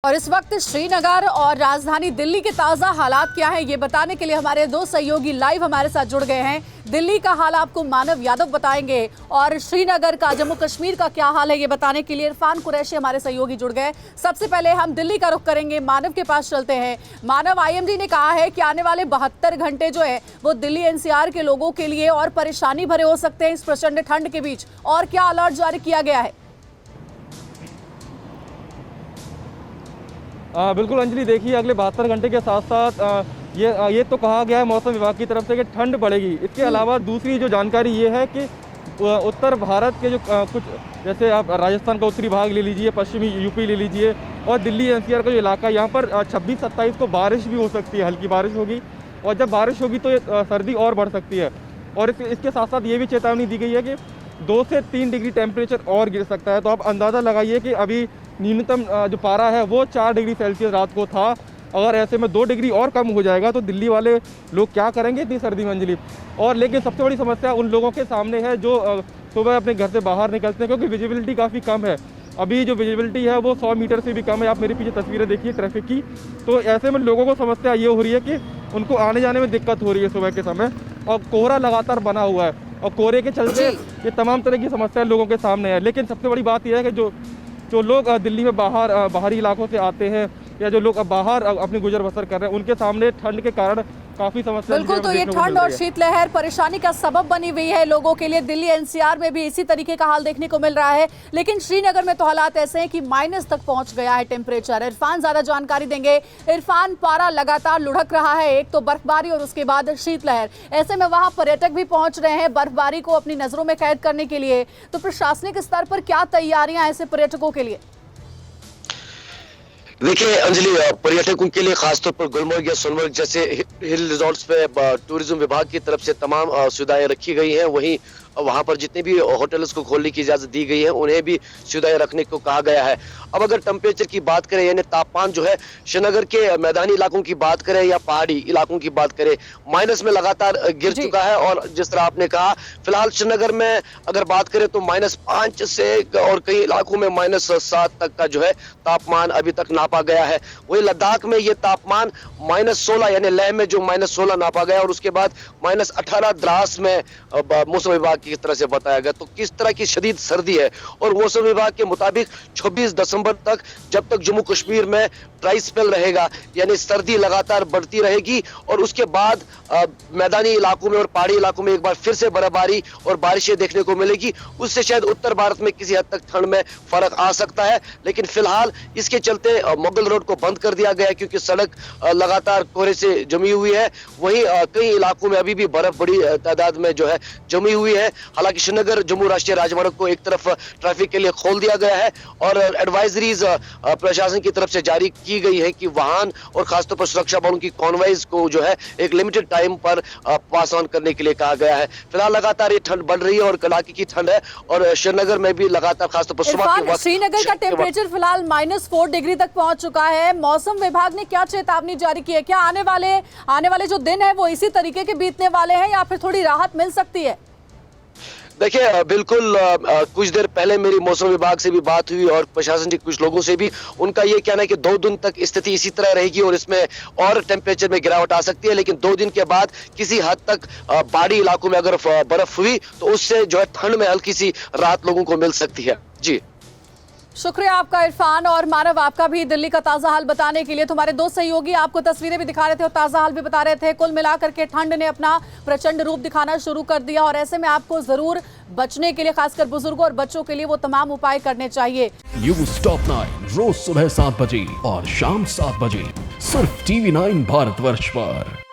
और इस वक्त श्रीनगर और राजधानी दिल्ली के ताजा हालात क्या हैं, ये बताने के लिए हमारे दो सहयोगी लाइव हमारे साथ जुड़ गए हैं। दिल्ली का हाल आपको मानव यादव बताएंगे और श्रीनगर का, जम्मू कश्मीर का क्या हाल है ये बताने के लिए इरफान कुरैशी हमारे सहयोगी जुड़ गए। सबसे पहले हम दिल्ली का रुख करेंगे, मानव के पास चलते हैं। मानव, आईएमडी ने कहा है कि आने वाले 72 घंटे जो है वो दिल्ली एनसीआर के लोगों के लिए और परेशानी भरे हो सकते हैं इस प्रचंड ठंड के बीच, और क्या अलर्ट जारी किया गया है? बिल्कुल अंजलि, देखिए अगले 72 घंटे के साथ साथ ये तो कहा गया है मौसम विभाग की तरफ से कि ठंड बढ़ेगी। इसके अलावा दूसरी जो जानकारी ये है कि उत्तर भारत के जो कुछ, जैसे आप राजस्थान का उत्तरी भाग ले लीजिए, पश्चिमी यूपी ले लीजिए और दिल्ली एनसीआर का जो इलाका, यहाँ पर 26-27 को बारिश भी हो सकती है, हल्की बारिश होगी। और जब बारिश होगी तो सर्दी और बढ़ सकती है। और इसके साथ साथ ये भी चेतावनी दी गई है कि 2 से 3 डिग्री टेम्परेचर और गिर सकता है। तो आप अंदाज़ा लगाइए कि अभी न्यूनतम जो पारा है वो 4 डिग्री सेल्सियस रात को था। अगर ऐसे में 2 डिग्री और कम हो जाएगा तो दिल्ली वाले लोग क्या करेंगे इतनी सर्दी में अंजलि। और लेकिन सबसे बड़ी समस्या उन लोगों के सामने है जो सुबह अपने घर से बाहर निकलते हैं, क्योंकि विजिबिलिटी काफ़ी कम है। अभी जो विजिबिलिटी है वो 100 मीटर से भी कम है। आप मेरे पीछे तस्वीरें देखिए ट्रैफिक की। तो ऐसे में लोगों को समस्या ये हो रही है कि उनको आने जाने में दिक्कत हो रही है सुबह के समय, और कोहरा लगातार बना हुआ है और कोहरे के चलते ये तमाम तरह की समस्याएं लोगों के सामने है। लेकिन सबसे बड़ी बात यह है कि जो लोग दिल्ली में बाहरी इलाकों से आते हैं या जो लोग बाहर अपनी गुजर बसर कर रहे हैं, उनके सामने ठंड के कारण काफी समस्या। बिल्कुल, तो ये ठंड और शीतलहर परेशानी का सबब बनी हुई है लोगों के लिए। दिल्ली एनसीआर में भी इसी तरीके का हाल देखने को मिल रहा है, लेकिन श्रीनगर में तो हालात ऐसे हैं कि माइनस तक पहुंच गया है टेम्परेचर। इरफान ज्यादा जानकारी देंगे। इरफान, पारा लगातार लुढ़क रहा है, एक तो बर्फबारी और उसके बाद शीतलहर। ऐसे में वहां पर्यटक भी पहुंच रहे हैं बर्फबारी को अपनी नजरों में कैद करने के लिए। तो प्रशासनिक स्तर पर क्या तैयारियां ऐसे पर्यटकों के लिए? देखिए अंजलि, पर्यटकों के लिए खासतौर पर गुलमर्ग या सोनमर्ग जैसे हिल रिजॉर्ट्स पे टूरिज्म विभाग की तरफ से तमाम सुविधाएं रखी गई हैं। वहीं वहां पर जितने भी होटल्स को खोलने की इजाजत दी गई है उन्हें भी सुविधाएं रखने को कहा गया है। अब अगर टेम्परेचर की बात करें, यानी तापमान जो है श्रीनगर के मैदानी इलाकों की बात करें या पहाड़ी इलाकों की बात करें, माइनस में लगातार गिर चुका है। और जिस तरह आपने कहा, फिलहाल श्रीनगर में अगर बात करें तो -5 से और कई इलाकों में -7 तक का जो है तापमान अभी तक नापा गया है। वही लद्दाख में ये तापमान -16 यानी लेह में जो -16 नापा गया और उसके बाद -18 द्रास में मौसम विभाग की तरफ से बताया गया। तो किस तरह की शदीद सर्दी है। और मौसम विभाग के मुताबिक 26 दिसंबर तक, जब तक जम्मू कश्मीर में ड्राई स्पेल रहेगा, यानी सर्दी लगातार बढ़ती रहेगी, और उसके बाद मैदानी इलाकों में और पहाड़ी इलाकों में एक बार फिर से बर्फबारी और बारिशें देखने को मिलेगी। उससे शायद उत्तर भारत में किसी हद तक ठंड में फर्क आ सकता है। लेकिन फिलहाल इसके चलते मुगल रोड को बंद कर दिया गया है, क्योंकि सड़क लगातार कोहरे से जमी हुई है। वहीं कई इलाकों में अभी भी बर्फ बड़ी तादाद में जो है जमी हुई है। हालांकि श्रीनगर जम्मू राष्ट्रीय राजमार्ग को एक तरफ ट्रैफिक के लिए खोल दिया गया है और एडवाइजरीज प्रशासन की तरफ से जारी की गई है कि वाहन और खासतौर पर सुरक्षा बलों की कॉन्वॉयज को जो है एक लिमिटेड टाइम पर पास ऑन करने के लिए कहा गया है। फिलहाल लगातार ये ठंड बढ़ रही है और कड़ाके की ठंड है, और श्रीनगर में भी लगातार खासतौर पर सुबह के वक्त श्रीनगर का टेम्परेचर फिलहाल -4 डिग्री तक पहुंच चुका है। मौसम विभाग ने क्या चेतावनी जारी की है? क्या आने वाले जो दिन है वो इसी तरीके के बीतने वाले हैं या फिर थोड़ी राहत मिल सकती है? देखिए बिल्कुल, कुछ देर पहले मेरी मौसम विभाग से भी बात हुई और प्रशासन के कुछ लोगों से भी। उनका ये कहना है कि 2 दिन तक स्थिति इसी तरह रहेगी और इसमें और टेम्परेचर में गिरावट आ सकती है। लेकिन 2 दिन के बाद किसी हद तक पहाड़ी इलाकों में अगर बर्फ हुई तो उससे जो है ठंड में हल्की सी राहत लोगों को मिल सकती है। जी, शुक्रिया आपका इरफान, और मानव आपका भी दिल्ली का ताजा हाल बताने के लिए। तुम्हारे दो सहयोगी आपको तस्वीरें भी दिखा रहे थे और ताजा हाल भी बता रहे थे। कुल मिलाकर के ठंड ने अपना प्रचंड रूप दिखाना शुरू कर दिया और ऐसे में आपको जरूर बचने के लिए, खासकर बुजुर्गों और बच्चों के लिए, वो तमाम उपाय करने चाहिए। न्यूज़ टॉप 9 रोज सुबह 7 बजे और शाम 7 बजे सिर्फ TV9 भारतवर्ष पर।